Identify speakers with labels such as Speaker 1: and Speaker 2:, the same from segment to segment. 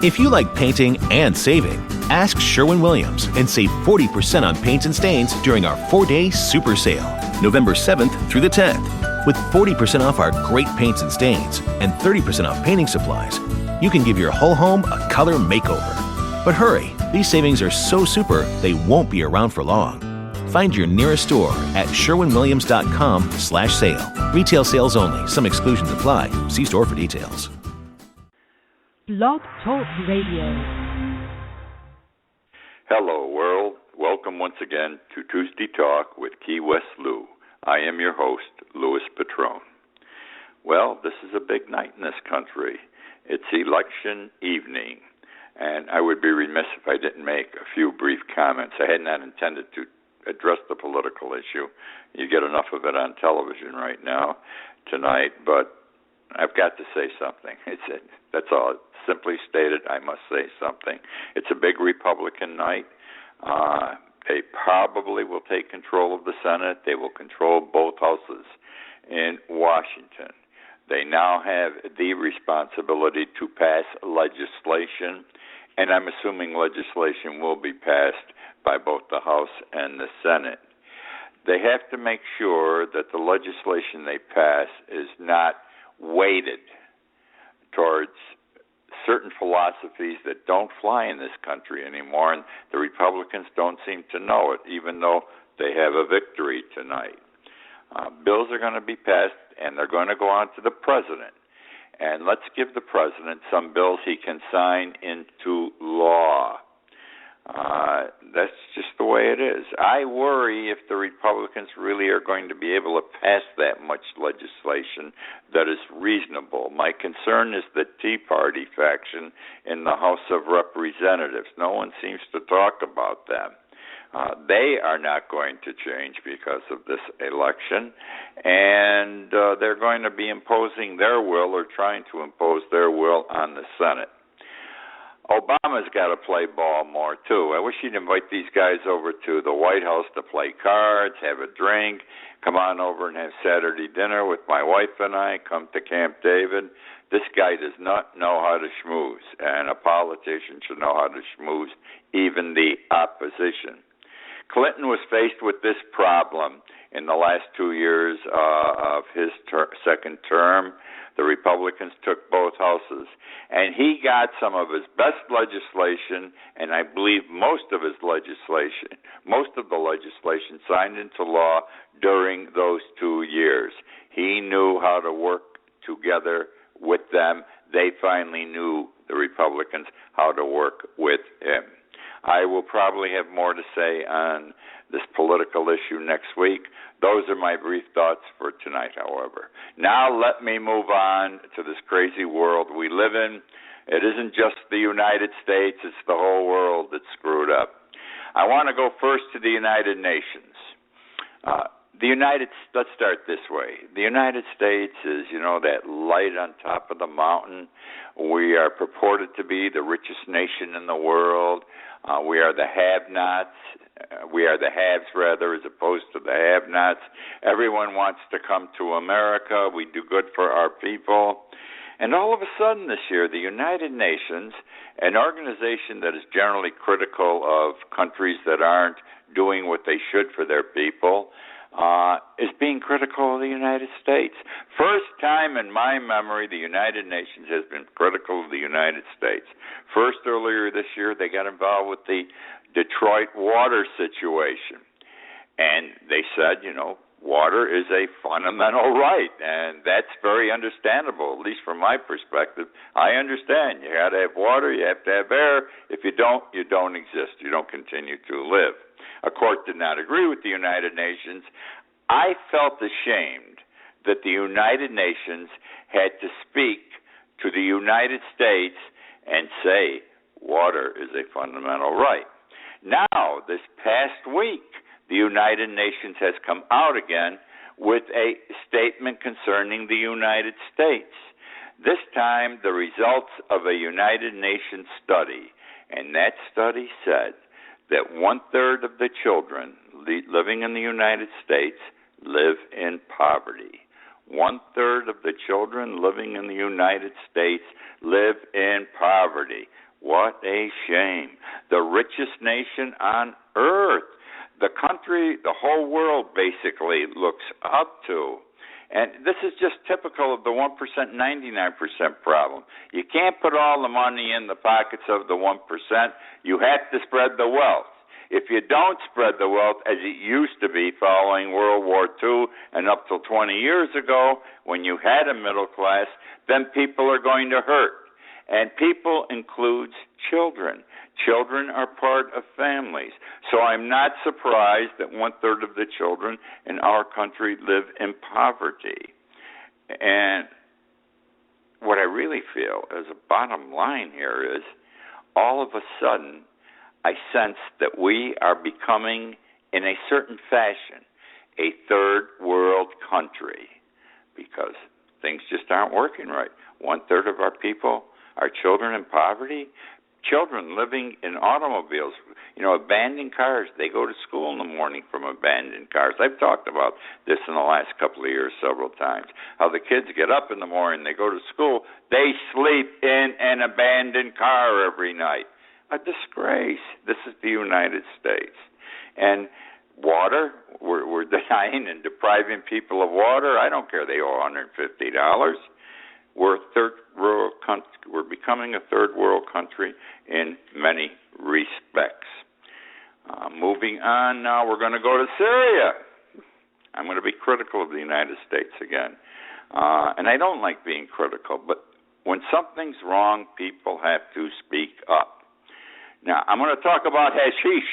Speaker 1: If you like painting and saving, ask Sherwin-Williams and save 40% on paints and stains during our 4-day super sale, November 7th through the 10th. With 40% off our great paints and stains and 30% off painting supplies, you can give your whole home a color makeover. But hurry, these savings are so super they won't be around for long. Find your nearest store at sherwinwilliams.com/sale. Retail sales only. Some exclusions apply. See store for details.
Speaker 2: Blog Talk Radio.
Speaker 3: Hello, world. Welcome once again to Tuesday Talk with Key West Lou. I am your host, Louis Patrone. Well, this is a big night in this country. It's election evening, and I would be remiss if I didn't make a few brief comments. I had not intended to address the political issue. You get enough of it on television right now, tonight, but I've got to say something. That's all. Simply stated, I must say something. It's a big Republican night. They probably will take control of the Senate. They will control both houses in Washington. They now have the responsibility to pass legislation, and I'm assuming legislation will be passed by both the House and the Senate. They have to make sure that the legislation they pass is not weighted towards certain philosophies that don't fly in this country anymore, and the Republicans don't seem to know it, even though they have a victory tonight. Bills are going to be passed, and they're going to go on to the president. And let's give the president some bills he can sign into law. That's just the way it is. I worry if the Republicans really are going to be able to pass that much legislation that is reasonable. My concern is the Tea Party faction in the House of Representatives. No one seems to talk about them. They are not going to change because of this election, and they're going to be imposing their will or trying to impose their will on the Senate. Obama's got to play ball more, too. I wish he'd invite these guys over to the White House to play cards, have a drink, come on over and have Saturday dinner with my wife and I, come to Camp David. This guy does not know how to schmooze, and a politician should know how to schmooze even the opposition. Clinton was faced with this problem in the last 2 years of his second term. The Republicans took both houses, and he got some of his best legislation, and I believe most of the legislation signed into law during those 2 years. He knew how to work together with them. They finally knew, the Republicans, how to work with him. I will probably have more to say on this political issue next week. Those are my brief thoughts for tonight, however. Now let me move on to this crazy world we live in. It isn't just the United States, it's the whole world that's screwed up. I want to go first to the United Nations. Let's start this way. The United States is, that light on top of the mountain. We are purported to be the richest nation in the world. We are the have-nots. We are the haves, rather, as opposed to the have-nots. Everyone wants to come to America. We do good for our people. And all of a sudden this year, the United Nations, an organization that is generally critical of countries that aren't doing what they should for their people, is being critical of the United States. First time in my memory, the United Nations has been critical of the United States. First, earlier this year, they got involved with the Detroit water situation. And they said, water is a fundamental right, and that's very understandable, at least from my perspective. I understand. You got to have water, you have to have air. If you don't exist. You don't continue to live. A court did not agree with the United Nations. I felt ashamed that the United Nations had to speak to the United States and say water is a fundamental right. Now, this past week, the United Nations has come out again with a statement concerning the United States. This time, the results of a United Nations study, and that study said that 1/3 of the children living in the United States live in poverty. 1/3 of the children living in the United States live in poverty. What a shame. The richest nation on earth, the country the whole world basically looks up to. And this is just typical of the 1%, 99% problem. You can't put all the money in the pockets of the 1%. You have to spread the wealth. If you don't spread the wealth as it used to be following World War II and up till 20 years ago, when you had a middle class, then people are going to hurt. And people includes children. Children are part of families. So I'm not surprised that 1/3 of the children in our country live in poverty. And what I really feel as a bottom line here is, all of a sudden, I sense that we are becoming, in a certain fashion, a third world country, because things just aren't working right. 1/3 of our people are children in poverty, children living in automobiles, abandoned cars. They go to school in the morning from abandoned cars. I've talked about this in the last couple of years several times, how the kids get up in the morning, they go to school, they sleep in an abandoned car every night. A disgrace. This is the United States. And water, we're denying and depriving people of water. I don't care, they owe $150. We're becoming a third world country in many respects. Moving on now, we're going to go to Syria. I'm going to be critical of the United States again. And I don't like being critical, but when something's wrong, people have to speak up. Now, I'm going to talk about hashish,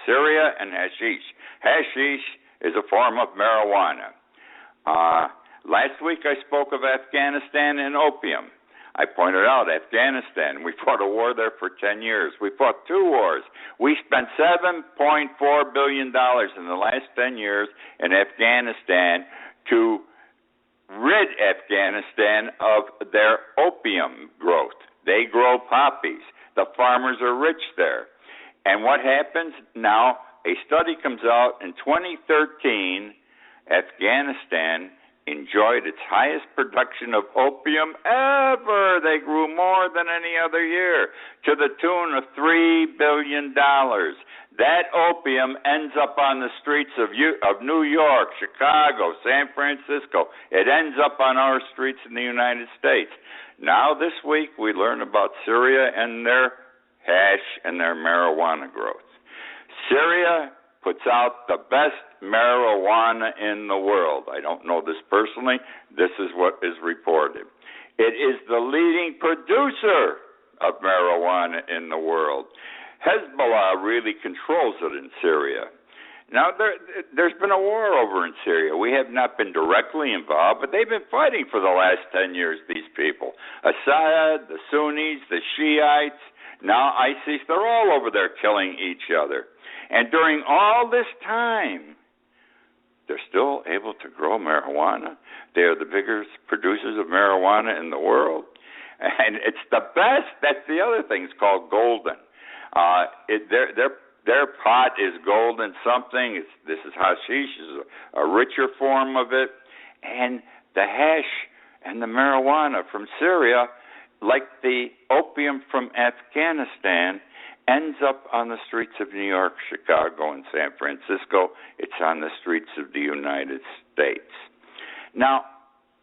Speaker 3: Syria and hashish. Hashish is a form of marijuana. Last week I spoke of Afghanistan and opium. I pointed out Afghanistan. We fought a war there for 10 years. We fought 2 wars. We spent $7.4 billion in the last 10 years in Afghanistan to rid Afghanistan of their opium growth. They grow poppies. The farmers are rich there. And what happens now, a study comes out in 2013, Afghanistan enjoyed its highest production of opium ever. They grew more than any other year, to the tune of $3 billion. That opium ends up on the streets of New York, Chicago, San Francisco. It ends up on our streets in the United States. Now this week we learn about Syria and their hash and their marijuana growth. Syria puts out the best marijuana in the world. I don't know this personally. This is what is reported. It is the leading producer of marijuana in the world. Hezbollah really controls it in Syria. Now, there's been a war over in Syria. We have not been directly involved, but they've been fighting for the last 10 years, these people. Assad, the Sunnis, the Shiites, now ISIS, they're all over there killing each other. And during all this time, they're still able to grow marijuana. They are the biggest producers of marijuana in the world. And it's the best. That's the other thing. It's called golden. Their pot is golden something. This is hashish, is a richer form of it. And the hash and the marijuana from Syria, like the opium from Afghanistan, ends up on the streets of New York, Chicago, and San Francisco. It's on the streets of the United States. Now,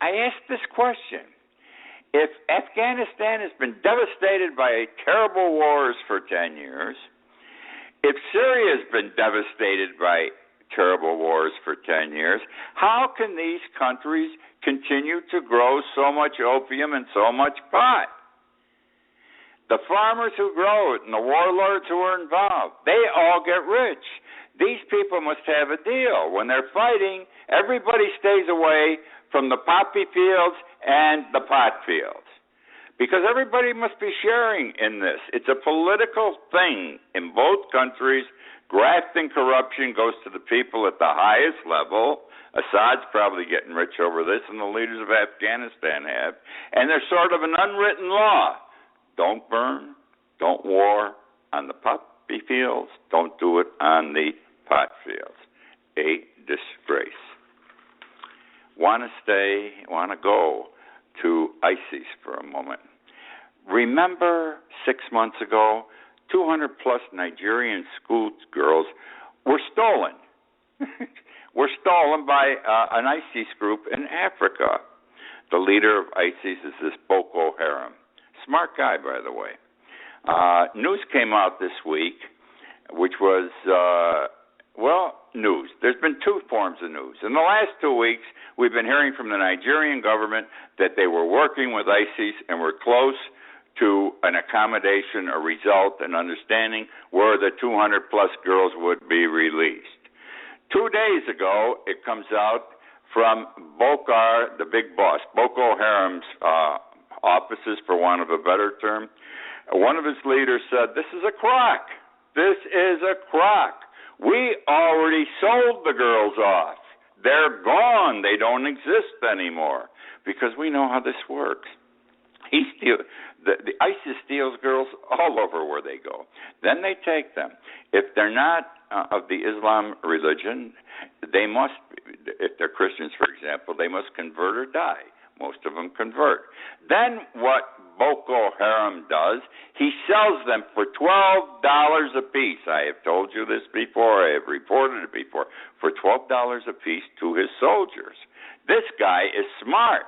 Speaker 3: I ask this question. If Afghanistan has been devastated by terrible wars for 10 years, if Syria has been devastated by terrible wars for 10 years, how can these countries continue to grow so much opium and so much pot? The farmers who grow it and the warlords who are involved, they all get rich. These people must have a deal. When they're fighting, everybody stays away from the poppy fields and the pot fields, because everybody must be sharing in this. It's a political thing in both countries. Graft and corruption goes to the people at the highest level. Assad's probably getting rich over this, and the leaders of Afghanistan have. And there's sort of an unwritten law. Don't burn, don't war on the poppy fields, don't do it on the pot fields. A disgrace. Want to go to ISIS for a moment. Remember 6 months ago, 200 plus Nigerian school girls were stolen. Were stolen by an ISIS group in Africa. The leader of ISIS is this Boko Haram. Smart guy, by the way. News came out this week, which was, news. There's been two forms of news. In the last 2 weeks, we've been hearing from the Nigerian government that they were working with ISIS and were close to an accommodation, a result, an understanding where the 200-plus girls would be released. 2 days ago, it comes out from Bokar, the big boss, Boko Haram's offices, for want of a better term. One of his leaders said, "This is a crock. This is a crock. We already sold the girls off. They're gone. They don't exist anymore." Because we know how this works. The ISIS steals girls all over where they go. Then they take them. If they're not of the Islam religion, they must, if they're Christians, for example, they must convert or die. Most of them convert. Then what Boko Haram does, he sells them for $12 a piece. I have told you this before. I have reported it before. For $12 a piece to his soldiers. This guy is smart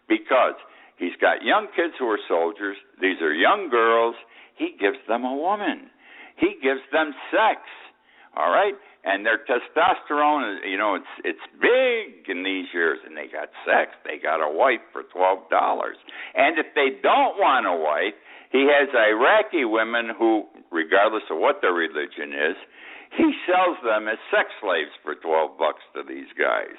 Speaker 3: because he's got young kids who are soldiers. These are young girls. He gives them a woman. He gives them sex. All right? And their testosterone, it's big in these years. And they got sex. They got a wife for $12. And if they don't want a wife, he has Iraqi women who, regardless of what their religion is, he sells them as sex slaves for $12 to these guys.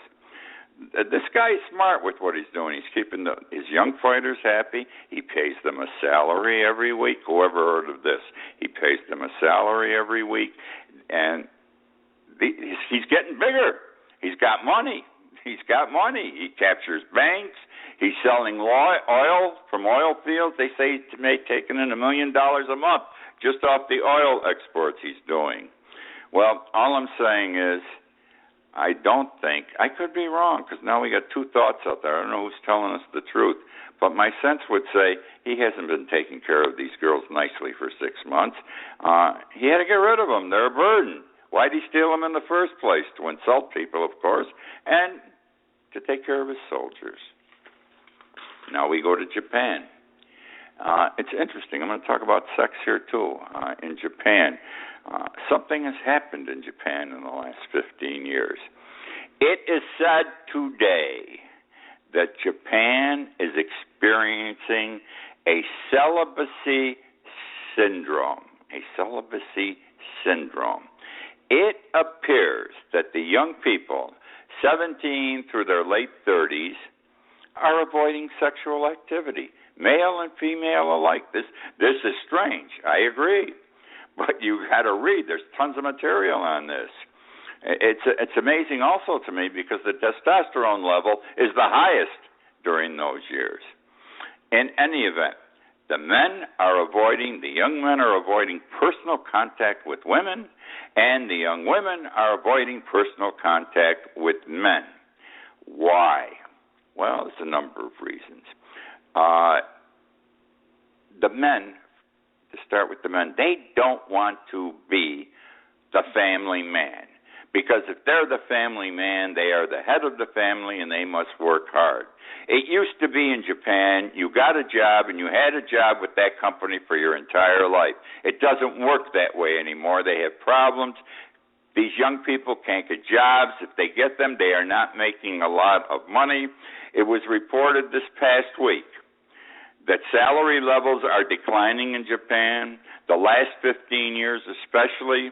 Speaker 3: This guy's smart with what he's doing. He's keeping his young fighters happy. He pays them a salary every week. Whoever heard of this? He pays them a salary every week. And he's getting bigger. He's got money. He captures banks. He's selling oil from oil fields. They say he may take in $1 million a month just off the oil exports he's doing. Well, all I'm saying is, I don't think, I could be wrong, because now we got two thoughts out there. I don't know who's telling us the truth, but my sense would say he hasn't been taking care of these girls nicely for 6 months. He had to get rid of them. They're a burden. Why'd he steal them in the first place? To insult people, of course, and to take care of his soldiers. Now we go to Japan. It's interesting. I'm going to talk about sex here, too, in Japan. Something has happened in Japan in the last 15 years. It is said today that Japan is experiencing a celibacy syndrome. It appears that the young people, 17 through their late 30s, are avoiding sexual activity, male and female alike. This is strange. I agree. But you got to read. There's tons of material on this. It's amazing also to me because the testosterone level is the highest during those years. In any event, the young men are avoiding personal contact with women, and the young women are avoiding personal contact with men. Why? Well, there's a number of reasons. The men, to start with the men, they don't want to be the family man. Because if they're the family man, they are the head of the family and they must work hard. It used to be in Japan, you got a job and you had a job with that company for your entire life. It doesn't work that way anymore. They have problems. These young people can't get jobs. If they get them, they are not making a lot of money. It was reported this past week that salary levels are declining in Japan, the last 15 years especially.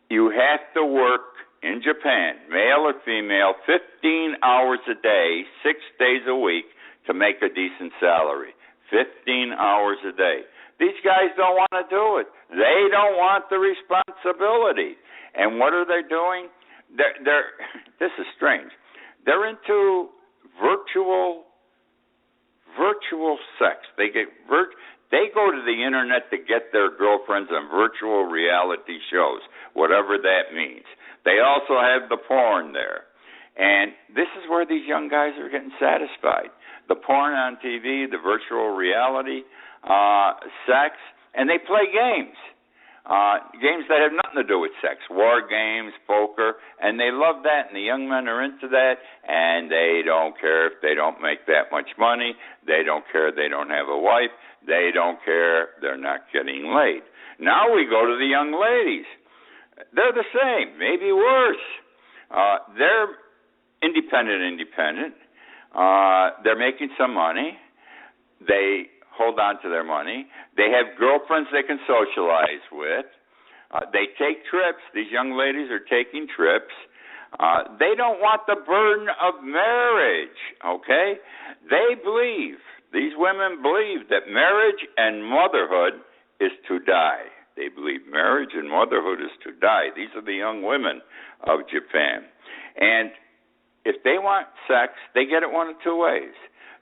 Speaker 3: You have to work in Japan, male or female, 15 hours a day, 6 days a week to make a decent salary. 15 hours a day. These guys don't want to do it. They don't want the responsibility. And what are they doing? This is strange. They're into virtual sex. They go to the internet to get their girlfriends on virtual reality shows, whatever that means. They also have the porn there. And this is where these young guys are getting satisfied. The porn on TV, the virtual reality, sex, and they play games. Games that have nothing to do with sex, war games, poker, and they love that, and the young men are into that, and they don't care if they don't make that much money. They don't care they don't have a wife. They don't care they're not getting laid. Now we go to the young ladies. They're the same, maybe worse. They're independent. They're making some money. They hold on to their money. They have girlfriends they can socialize with. They take trips. These young ladies are taking trips. They don't want the burden of marriage, okay? These women believe that marriage and motherhood is to die. They believe marriage and motherhood is to die. These are the young women of Japan. And if they want sex, they get it one of two ways.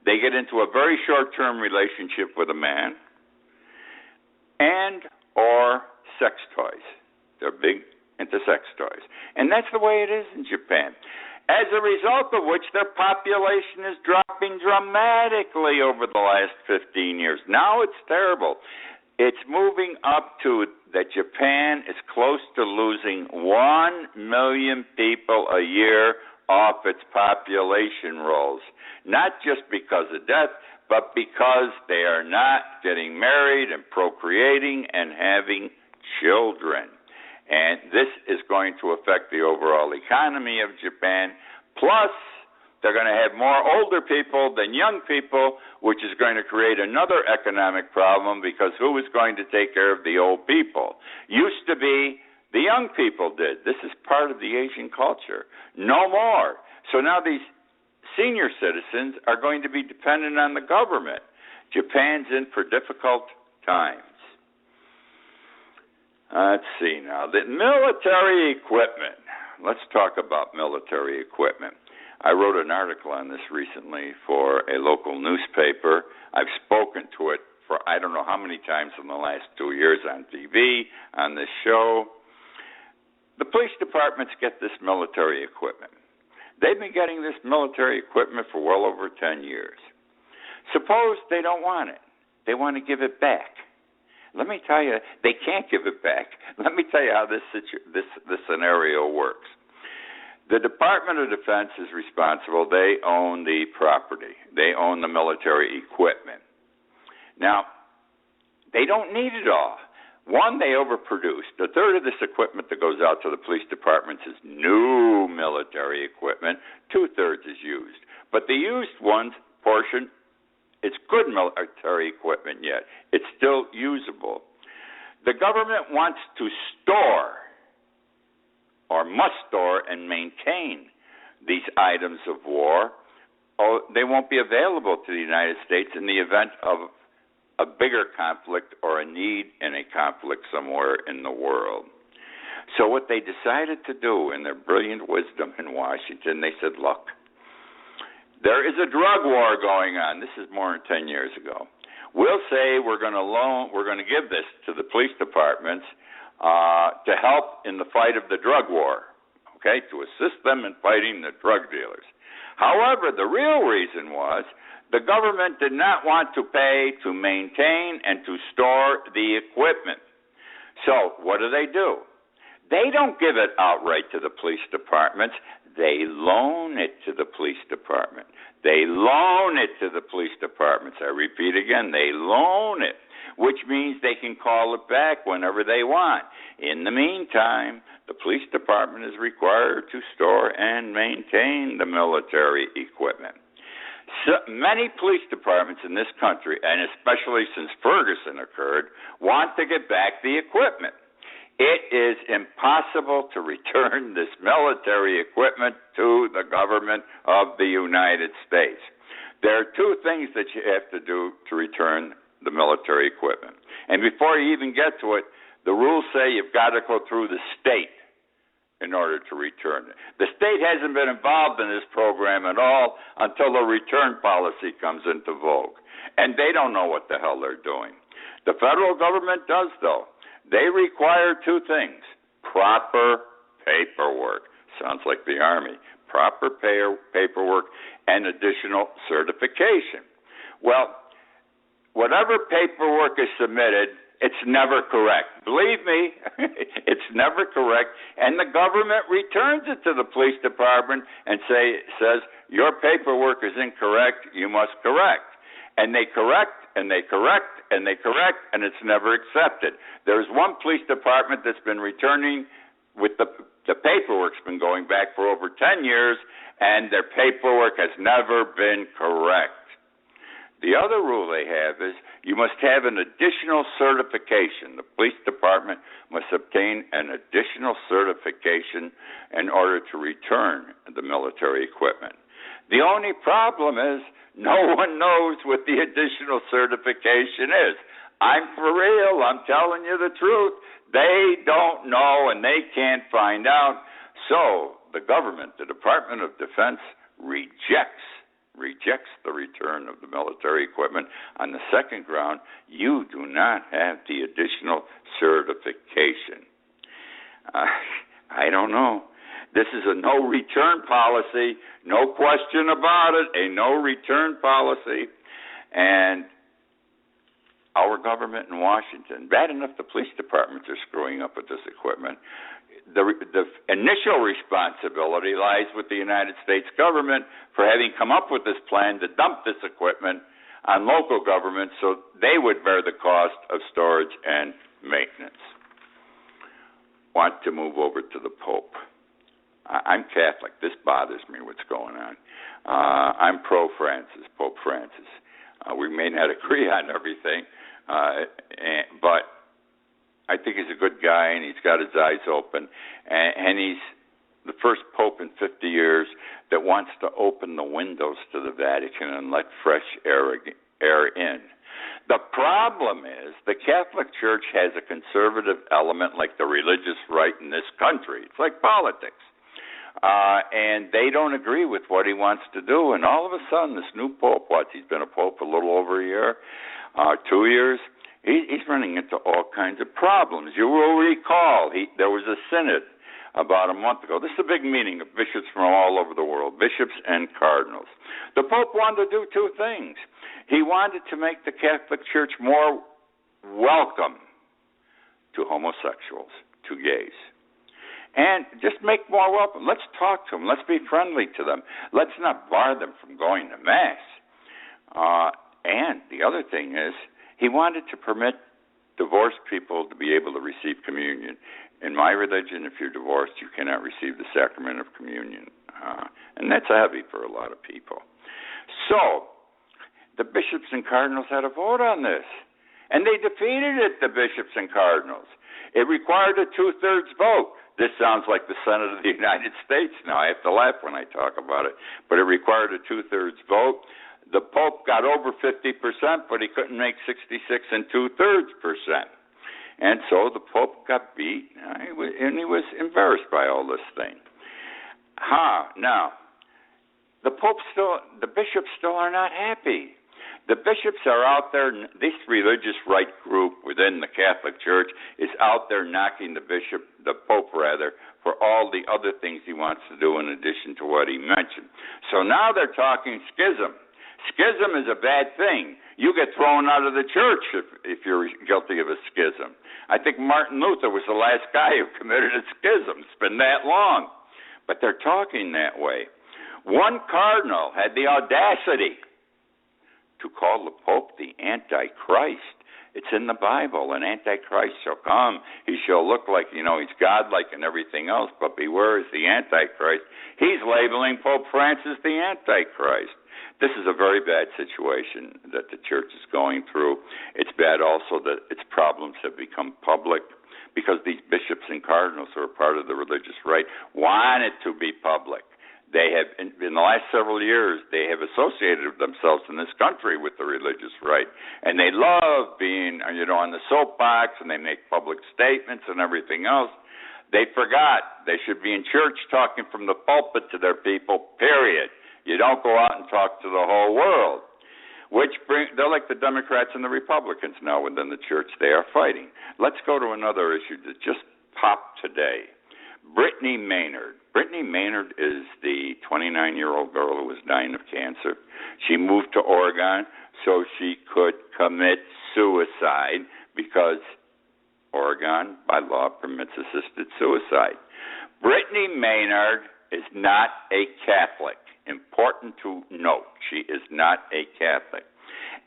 Speaker 3: They get into a very short-term relationship with a man and or sex toys. They're big into sex toys. And that's the way it is in Japan. As a result of which their population is dropping dramatically over the last 15 years. Now it's terrible. It's moving up to that Japan is close to losing 1 million people a year off its population rolls. Not just because of death, but because they are not getting married and procreating and having children. And this is going to affect the overall economy of Japan. Plus, they're going to have more older people than young people, which is going to create another economic problem because who is going to take care of the old people? Used to be the young people did. This is part of the Asian culture. No more. So now these senior citizens are going to be dependent on the government. Japan's in for difficult times. Let's see now. The military equipment. Let's talk about military equipment. I wrote an article on this recently for a local newspaper. I've spoken to it for I don't know how many times in the last 2 years on TV, on this show. The police departments get this military equipment. They've been getting this military equipment for well over 10 years. Suppose they don't want it. They want to give it back. Let me tell you, they can't give it back. Let me tell you how this scenario works. The Department of Defense is responsible. They own the property. They own the military equipment. Now, they don't need it all. One, they overproduced. A third of this equipment that goes out to the police departments is new military equipment. 2/3 is used. But the used ones portion, it's good military equipment yet. It's still usable. The government wants to store or must store and maintain these items of war. Oh, they won't be available to the United States in the event of a bigger conflict or a need in a conflict somewhere in the world. So what they decided to do in their brilliant wisdom in Washington, they said, look, there is a drug war going on. This is more than 10 years ago. We'll say we're going to give this to the police departments to help in the fight of the drug war, okay, to assist them in fighting the drug dealers. However, the real reason was the government did not want to pay to maintain and to store the equipment. So what do? They don't give it outright to the police departments. They loan it to the police department. They loan it to the police departments. I repeat again, they loan it, which means they can call it back whenever they want. In the meantime, the police department is required to store and maintain the military equipment. So many police departments in this country, and especially since Ferguson occurred, want to get back the equipment. It is impossible to return this military equipment to the government of the United States. There are two things that you have to do to return the military equipment. And before you even get to it, the rules say you've got to go through the state in order to return it. The state hasn't been involved in this program at all until the return policy comes into vogue. And they don't know what the hell they're doing. The federal government does, though. They require two things: proper paperwork. Sounds like the Army. Proper paperwork and additional certification. Well, whatever paperwork is submitted It's never correct. Believe me, it's never correct. And the government returns it to the police department and says, your paperwork is incorrect, you must correct. And they correct, and they correct, and they correct, and it's never accepted. There's one police department that's been returning with the paperwork's been going back for over 10 years, and their paperwork has never been correct. The other rule they have is you must have an additional certification. The police department must obtain an additional certification in order to return the military equipment. The only problem is no one knows what the additional certification is. I'm for real. I'm telling you the truth. They don't know and they can't find out. So the government, the Department of Defense, rejects the return of the military equipment on the second ground. You do not have the additional certification. I don't know. This is a no-return policy, no question about it, a no-return policy. And our government in Washington, bad enough the police departments are screwing up with this equipment. The initial responsibility lies with the United States government for having come up with this plan to dump this equipment on local governments so they would bear the cost of storage and maintenance. Want to move over to the Pope. I'm Catholic. This bothers me, what's going on. I'm pro-Francis, Pope Francis. We may not agree on everything, but I think he's a good guy, and he's got his eyes open. And he's the first pope in 50 years that wants to open the windows to the Vatican and let fresh air in. The problem is the Catholic Church has a conservative element like the religious right in this country. It's like politics. And they don't agree with what he wants to do. And all of a sudden, this new pope, he's been a pope a little over a year, 2 years, he's running into all kinds of problems. You will recall there was a synod about a month ago. This is a big meeting of bishops from all over the world, bishops and cardinals. The Pope wanted to do two things. He wanted to make the Catholic Church more welcome to homosexuals, to gays. And just make more welcome. Let's talk to them. Let's be friendly to them. Let's not bar them from going to Mass. And the other thing is, he wanted to permit divorced people to be able to receive communion. In my religion, if you're divorced, you cannot receive the sacrament of communion. And that's heavy for a lot of people. So, the bishops and cardinals had a vote on this. And they defeated it, the bishops and cardinals. It required a 2/3 vote. This sounds like the Senate of the United States now. I have to laugh when I talk about it. But it required a 2/3 vote. The Pope got over 50%, but he couldn't make 66 2/3%. And so the Pope got beat, and he was embarrassed by all this thing. Now, the bishops still are not happy. The bishops are out there, this religious right group within the Catholic Church is out there knocking the Pope, for all the other things he wants to do in addition to what he mentioned. So now they're talking schism. Schism is a bad thing. You get thrown out of the church if you're guilty of a schism. I think Martin Luther was the last guy who committed a schism. It's been that long. But they're talking that way. One cardinal had the audacity to call the Pope the Antichrist. It's in the Bible. An Antichrist shall come. He shall look like, he's godlike and everything else, but beware is the Antichrist. He's labeling Pope Francis the Antichrist. This is a very bad situation that the church is going through. It's bad also that its problems have become public because these bishops and cardinals who are part of the religious right want it to be public. They have, in the last several years, they have associated themselves in this country with the religious right. And they love being, on the soapbox, and they make public statements and everything else. They forgot they should be in church talking from the pulpit to their people, period. You don't go out and talk to the whole world. They're like the Democrats and the Republicans now within the church. They are fighting. Let's go to another issue that just popped today. Brittany Maynard. Brittany Maynard is the 29-year-old girl who was dying of cancer. She moved to Oregon so she could commit suicide because Oregon, by law, permits assisted suicide. Brittany Maynard is not a Catholic. Important to note, she is not a Catholic.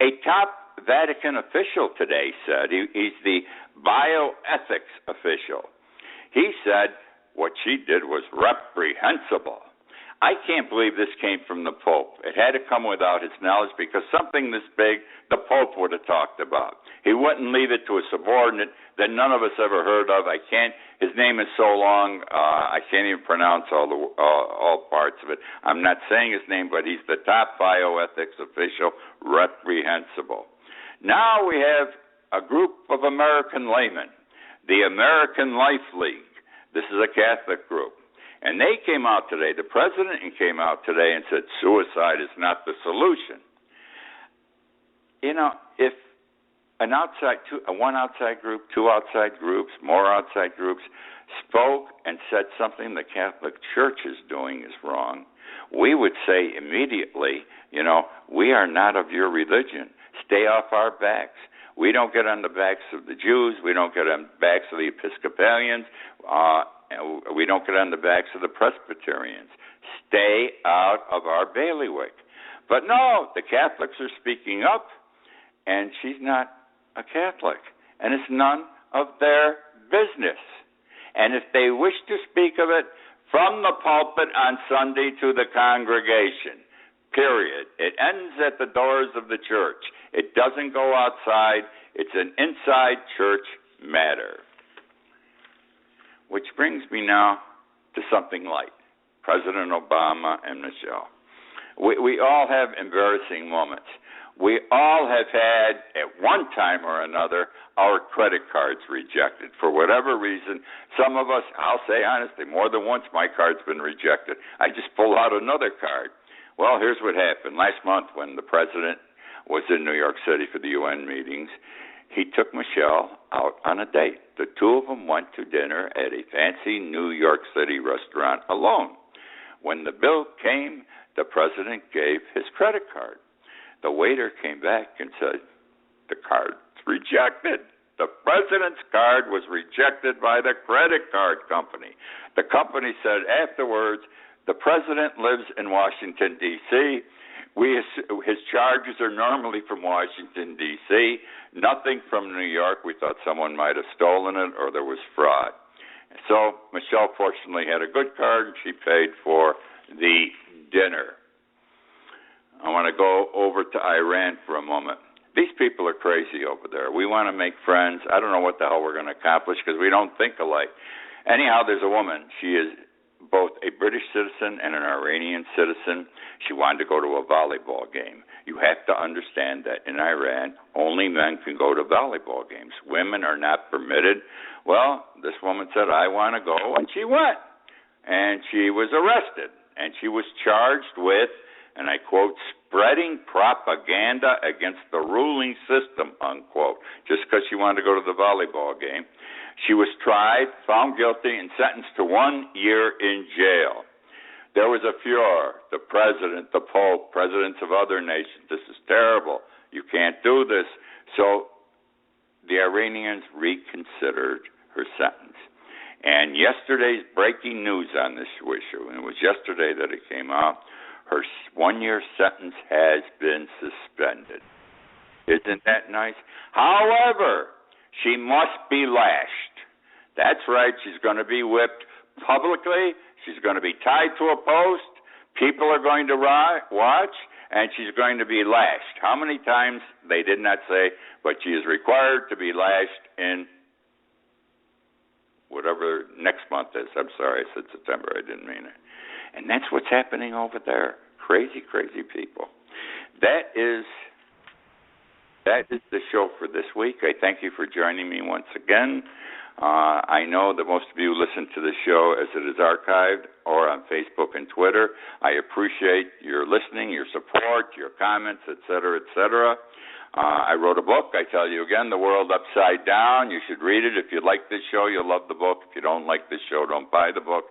Speaker 3: A top Vatican official today said, he's the bioethics official, he said what she did was reprehensible. I can't believe this came from the Pope. It had to come without his knowledge, because something this big, the Pope would have talked about. He wouldn't leave it to a subordinate that none of us ever heard of. His name is so long, I can't even pronounce all parts of it. I'm not saying his name, but he's the top bioethics official, reprehensible. Now we have a group of American laymen, the American Life League. This is a Catholic group. And they came out today, the president came out today and said suicide is not the solution. You know, if one outside group, two outside groups, more outside groups spoke and said something the Catholic Church is doing is wrong, we would say immediately, you know, we are not of your religion. Stay off our backs. We don't get on the backs of the Jews. We don't get on the backs of the Episcopalians. We don't get on the backs of the Presbyterians. Stay out of our bailiwick. But no, the Catholics are speaking up, and she's not a Catholic, and it's none of their business. And if they wish to speak of it, from the pulpit on Sunday to the congregation, period. It ends at the doors of the church. It doesn't go outside. It's an inside church matter. Which brings me now to something light. President Obama and Michelle. We all have embarrassing moments. We all have had, at one time or another, our credit cards rejected. For whatever reason, some of us, I'll say honestly, more than once my card's been rejected. I just pull out another card. Well, here's what happened. Last month when the president was in New York City for the UN meetings, he took Michelle out on a date. The two of them went to dinner at a fancy New York City restaurant alone. When the bill came, the president gave his credit card. The waiter came back and said, the card's rejected. The president's card was rejected by the credit card company. The company said afterwards, the president lives in Washington, D.C., his charges are normally from Washington, D.C., nothing from New York. We thought someone might have stolen it or there was fraud. So Michelle fortunately had a good card, and she paid for the dinner. I want to go over to Iran for a moment. These people are crazy over there. We want to make friends. I don't know what the hell we're going to accomplish because we don't think alike. Anyhow, there's a woman. She is both a British citizen and an Iranian citizen. She wanted to go to a volleyball game. You have to understand that in Iran, only men can go to volleyball games. Women are not permitted. Well, this woman said, I want to go, and she went. And she was arrested, and she was charged with, and I quote, spreading propaganda against the ruling system, unquote, just because she wanted to go to the volleyball game. She was tried, found guilty, and sentenced to 1 year in jail. There was a furor. The president, the Pope, presidents of other nations. This is terrible. You can't do this. So the Iranians reconsidered her sentence. And yesterday's breaking news on this issue, and it was yesterday that it came out, her 1 year sentence has been suspended. Isn't that nice? However, she must be lashed. That's right. She's going to be whipped publicly. She's going to be tied to a post. People are going to watch, and she's going to be lashed. How many times? They did not say, but she is required to be lashed in whatever next month is. I'm sorry, I said September. I didn't mean it. And that's what's happening over there. Crazy, crazy people. That is the show for this week. I thank you for joining me once again. I know that most of you listen to the show as it is archived or on Facebook and Twitter. I appreciate your listening, your support, your comments, et cetera, et cetera. I wrote a book. I tell you again, The World Upside Down. You should read it. If you like this show, you'll love the book. If you don't like this show, don't buy the book.